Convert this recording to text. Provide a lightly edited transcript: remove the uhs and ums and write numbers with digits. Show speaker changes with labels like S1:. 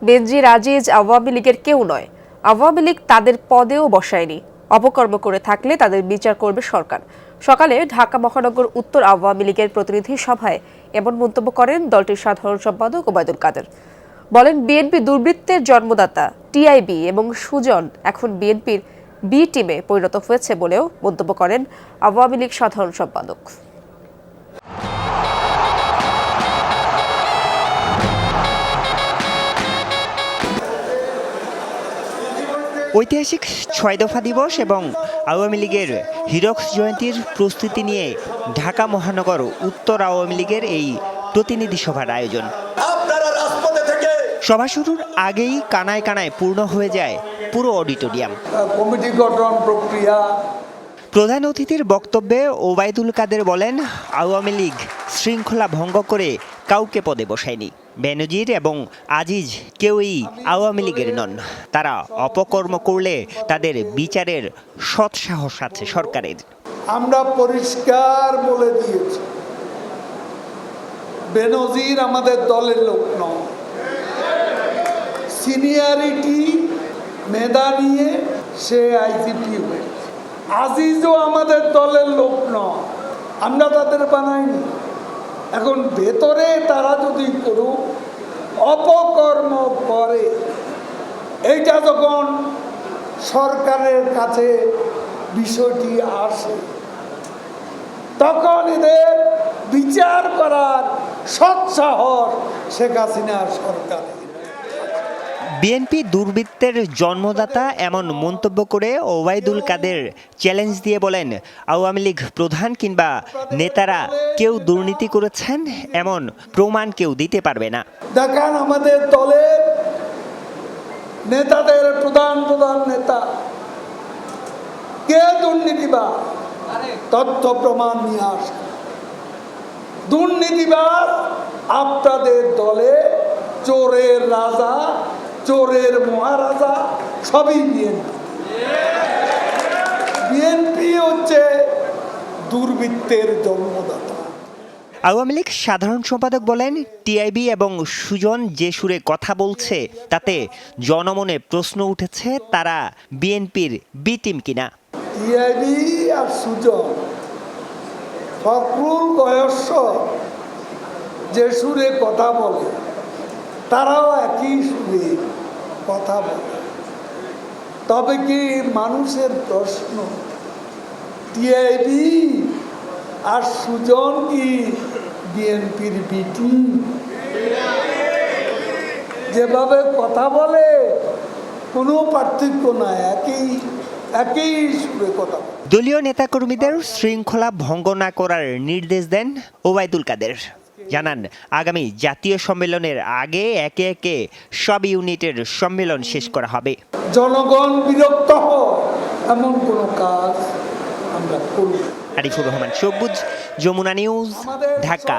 S1: বেনজির আজিজ আওয়ামী লীগের কেউ নয়। আওয়ামী লীগ তাদের পদেও বসায়নি। অপকর্ম করে থাকলে তাদের বিচার করবে সরকার। সকালে ঢাকা মহানগর উত্তর আওয়ামী লীগের প্রতিনিধি সভায় এমন মন্তব্য করেন দলটির সাধারণ সম্পাদক ওবায়দুল কাদের। বলেন, বিএনপি দুর্বৃত্তের জন্মদাতা টিআইবি এবং সুজন এখন বিএনপির বি টিমে পরিণত হয়েছে বলেও মন্তব্য করেন আওয়ামী লীগ সাধারণ সম্পাদক।
S2: ঐতিহাসিক ৬ দফা দিবস এবং আওয়ামী লীগের হীরক জয়ন্তীর প্রস্তুতি নিয়ে ঢাকা মহানগর উত্তর আওয়ামী লীগের এই প্রতিনিধি সভার আয়োজন। সভা শুরুর আগেই কানায় কানায় পূর্ণ হয়ে যায় পুরো অডিটোরিয়াম।
S3: কমিটি গঠন প্রক্রিয়া।
S2: প্রধান অতিথির বক্তব্যে ওবায়দুল কাদের বলেন, আওয়ামী লীগ শৃঙ্খলা ভঙ্গ করে কাউকে পদে বসায়নি। বেনজির এবং আজিজ কেউই আওয়ামী লীগের নন। তারা অপকর্ম করলে তাদের বিচারের সৎসাহস আছে সরকারের।
S3: আমরা পরিষ্কার বলে দিয়েছি, বেনজির আমাদের দলের লোক নয়। সিনিয়রিটি মেধা নিয়ে সে আইজিপি হয়েছে। আজিজও আমাদের দলের লোক নয়, আমরা তাদের বানাইনি। এখন ভেতরে তারা যদি করুক, অপকর্ম করে, এইটা যখন সরকারের কাছে বিষয়টি আসে, তখন এদের বিচার করার সৎসাহস শেখ হাসিনার সরকারের।
S2: বিএনপি দুর্বৃত্তের জন্মদাতা এমন মন্তব্য করে ওবায়দুল কাদের চ্যালেঞ্জ দিয়ে বলেন, আওয়ামী লীগ প্রধান কিংবা নেতারা কেউ দুর্নীতি করেছেন এমন প্রমাণ কেউ দিতে পারবে না।
S3: দেখান আমাদের দলের নেতাদের, প্রধান নেতা কে দুর্নীতিবাদ, তথ্য প্রমাণ নিয়ে আসে। দুর্নীতিবাদ আপনাদের দলে চোরের রাজা, চোরের মহারাজা সবই বিএনপি। বিএনপি হচ্ছে দুর্বৃত্তের জন্মদাতা।
S2: আওয়ামী লীগ সাধারণ সম্পাদক বলেন, টিআইবি এবং সুজন যে সুরে কথা বলছে তাতে জনমনে প্রশ্ন উঠেছে তারা বিএনপির বি টিম কিনা।
S3: টিআইবি আর সুজন, ফখরুল গয়েশ্বর যে সুরে কথা বলে, তারাও একই সুরে কথা বলে। তবে কি মানুষের প্রশ্ন, টিআইবি আর সুজন কি বিএনপির বিটি? যেভাবে কথা বলে কোনো পার্থক্য নাই, একই সুরে কথা বলে।
S2: দলীয় নেতাকর্মীদের শৃঙ্খলা ভঙ্গ না করার নির্দেশ দেন ওবায়দুল কাদের। জানান, আগামী জাতীয় সম্মেলনের আগে একে একে সব ইউনিটের সম্মেলন শেষ করা হবে।
S3: জনগণ বিরক্ত হয় এমন কোনো কাজ আমরা করব।
S2: আরিফুর রহমান সবুজ, যমুনা নিউজ, ঢাকা।